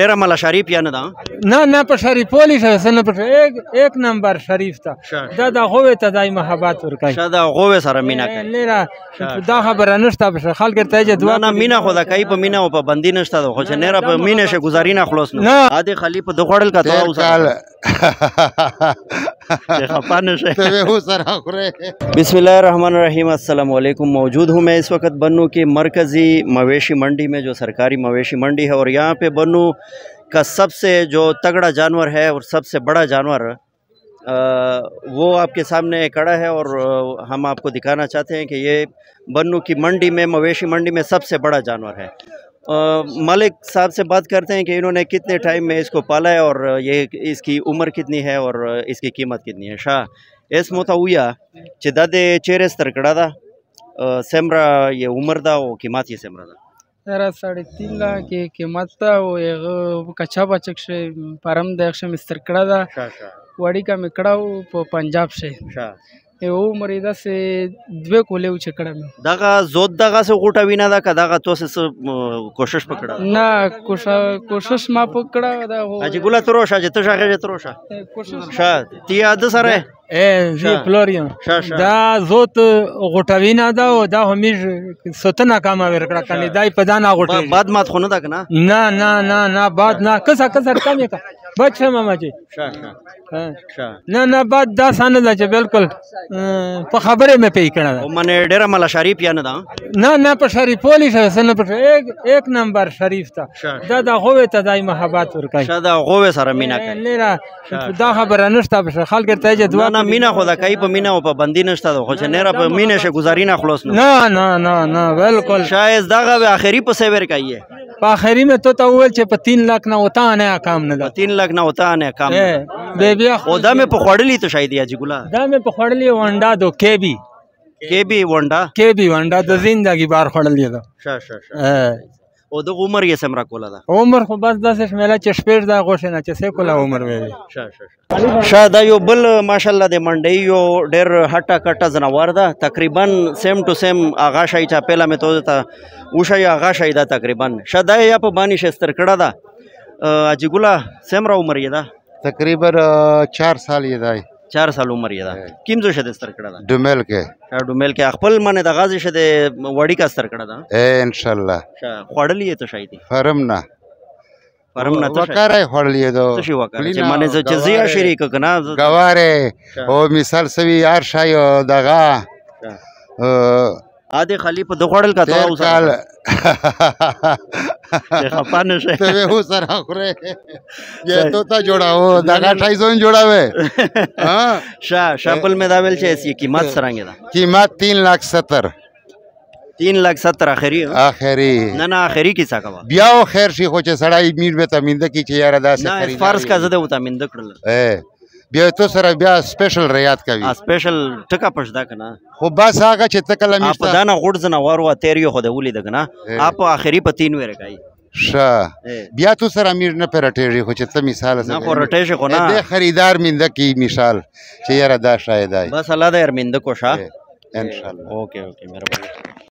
ډیره مالا شریف یا نه ده؟ نه په شریفولی شوی نه په یک نمبر شریف ته دا د هغوی ته دای محبت ورکوي ښه د هغوی سره مینه کوي لیره دا خبره نشته خلک ته چې دوه نه مینه خو د کوي په مینه او په بندي نشته ده خو چې نه په مینه شه گزاري نه خلاص نه عادي خلی په دغړل کا ته اوسه بسم الله الرحمن الرحیم السلام علیکم موجود हूँ मैं इस वक्त बन्नू की मरकज़ी मवेशी मंडी में जो सरकारी मवेशी मंडी है और यहाँ पे बन्नू का सबसे जो तगड़ा जानवर है और सबसे बड़ा जानवर वो आपके सामने खड़ा है और हम आपको दिखाना चाहते हैं कि ये बन्नू की मंडी में मवेशी मंडी में सबसे बड़ा जानवर है। मालिक साहब से बात करते हैं कि इन्होंने कितने टाइम में इसको पाला है और ये इसकी उम्र कितनी है और इसकी कीमत कितनी है। शाह एस मोता हुआ चिदादे चेहरे तरकड़ा था सेमरा ये उम्र था वो कीमत ये सेमरा था यार 3.5 लाख की कीमत था वो कच्चा बचक से परम देश में तरकड़ा था वाड़ी का मिकड़ा पंजाब से वो मरीदा से द्वे कोले उचकड़ा में दागा जोत दागा से गोटा बिना दा का दागा तो से कोशिश पकड़ा ना कोशिश मा पकड़ा दा हो अजी गुला तरोशा जे तशा जे तरोशा शा ती आद सरे जी फ्लोरियन दा जोत गोटा बिना दा दा हमीज सतना काम वेरकड़ा कनी दाई पदाना गोटे बाद मात खोना दा ना ना ना ना ना बाद ना कसा कसा काम का बच्चा मामा जी ना ना बात दा सान दा बिल्कुल په خبره مې پی کړه معنی ډیره مالا شریف یا نه ده؟ نه په شریفولی شوی نه په یک نمبر شریف ته دا د هغوی ته دای محبت ورکوي ښه د هغوی سره مینه کوي لیره دا خبره نشته خلک ته چې دوه نه مینه خو د کوي په مینه او په بندي نشته خو چې نه په مینه شه گزاري نه خلاص نه نه نه نه بالکل شاید دغه آخري په سیور کوي په آخري میں تو اول چې په 3 लाख نه وتا نه کام نه ده 3 लाख نه وتا نه کام به بیا او دا مې په خړلې ته شاید یا جګولا دا مې په خړلې ونډا دو केबी वंडा د زندگی بار خړلې ده او د عمر یې سمرا کولا ده عمر خو بس 10 مېلا چې شپږ دا غوښنه چې سې کولا عمر وې شاده یو بل ماشاءالله د منډي یو ډېر هټا کټا زناور ده تقریبا سیم ټو سیم آغا شای چا پهلا مې تو ته وشای آغا شای ده تقریبا شاده یا په بانی شستر کړه ده اجګولا سمرا عمر یې ده تقریبا 4 سال یې ده 4 سال عمر یې ده کیم جو شته ستر کړه ده ډومل کې خپل منه د غازی شته وړی کا ستر کړه ده ان شاء الله خړلې ته شایدي فرم نه تو وکړای خړلې دو څه وکړه چې منه ز جزیه شریک کنا غواره او مثال سوي یار شایو دغه आधे खाली पे दखड़ल का तो काल खपाने से ते वो सरा करे ये तोता जोड़ा हो दागा 250 जोड़ावे हां शापल में दावेल छे ऐसी कीमत सरांगे दा कीमत 3,70,000 3,70,000 आखिरी ना आखिरी की साका बियाओ खैर शी खोचे सड़ाई मीर में तमिंद की चे यार दास करी ना फारस का जदे उता मिंद कड़ल بیا تو سره بیا سپیشل ریات کوي سپیشل ټکا پښدا کنه خو بس هغه چې تکل میشته په دانا غوډ زنه وارو تیریو خو د ولید کنه اپ اخري په 3 ور کوي ش بیا تو سره میر نه پرټېږي خو چې ته مثال نه خو رټېږي خو نه د خریدار مند کی مثال چې یاره دا شاید بس الله دې ارمند کو شاه ان شاء الله اوکے مهرباني